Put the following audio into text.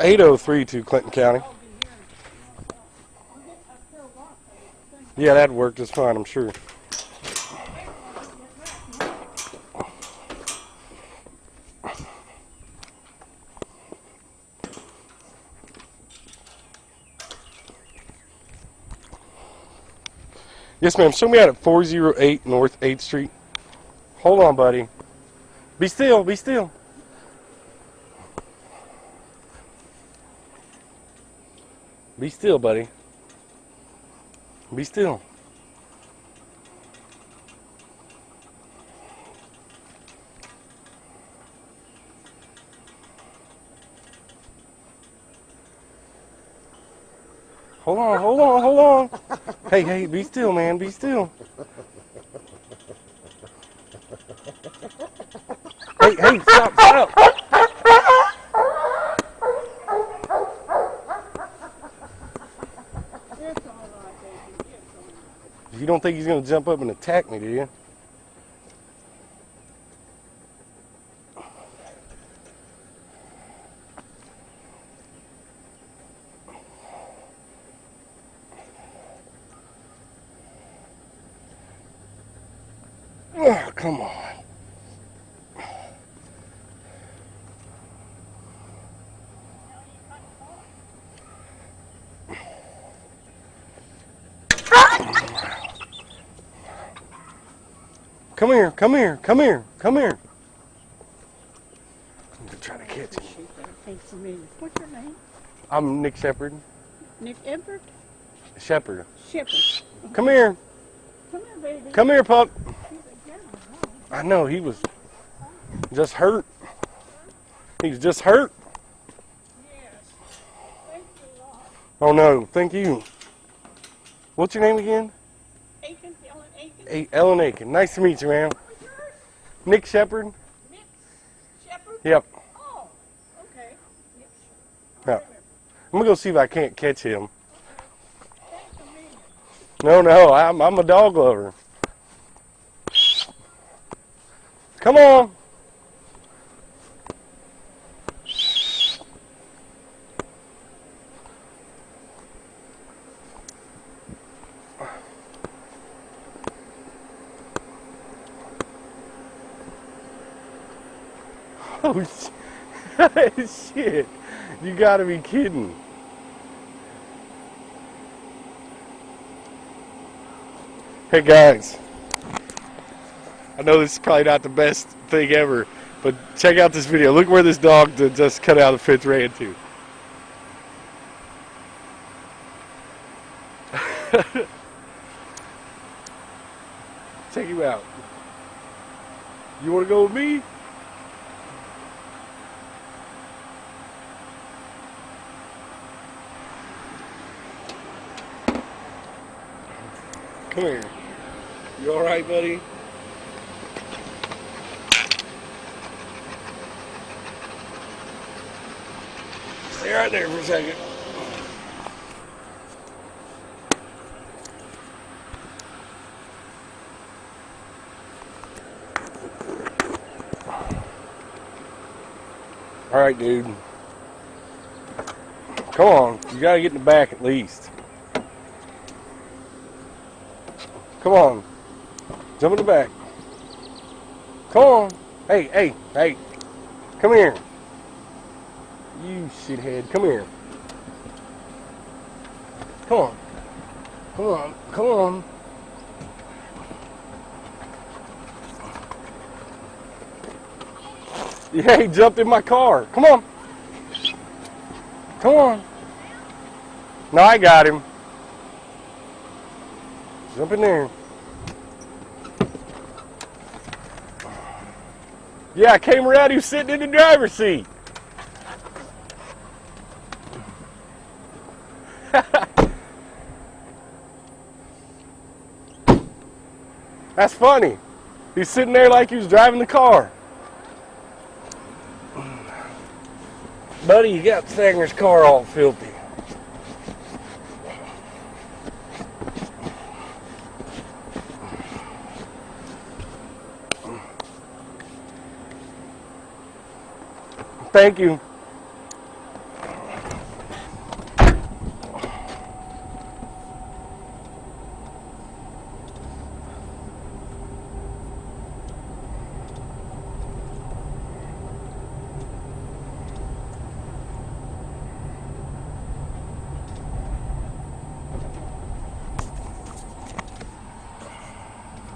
803 to Clinton County. Yeah, that worked just fine, I'm sure. Yes, ma'am. Show me out at 408 North 8th Street. Hold on, buddy. Be still. Be still. Be still, buddy. Be still. Hold on, hold on, hold on. Hey, hey, be still, man. Be still. Hey, hey, stop, stop. You don't think he's going to jump up and attack me, do you? Oh, come on. Come here, come here, come here, come here. I'm going to try to catch you. Thanks a million. What's your name? I'm Nick Shepard. Nick Everett? Shepard. Shepard. Come here. Come here, baby. Come here, pup. I know, he was just hurt. He's just hurt. Yes. Thank you, Lord. Oh, no, thank you. What's your name again? Aiken, Ellen Aiken. Ellen Aiken. Nice to meet you, ma'am. What's yours? Nick Shepard. Nick Shepard? Yep. Oh, okay. Nick Yeah. I'm going to go see if I can't catch him. Thanks a million. No, I'm a dog lover. Come on. Oh, shit. You gotta be kidding. Hey, guys. I know this is probably not the best thing ever, but check out this video. Look where this dog just cut out of the 5th ran to. Check him out. You want to go with me? Come here. You all right, buddy? Stay right there for a second. All right, dude. Come on. You got to get in the back at least. Come on. Jump in the back. Come on. Hey, hey, hey. Come here. You shithead. Come here. Come on. Come on. Come on. Yeah, he jumped in my car. Come on. Come on. No, I got him. Jump in there. Yeah, I came around. He was sitting in the driver's seat. That's funny. He's sitting there like he was driving the car. Buddy, you got Stagner's car all filthy. Thank you.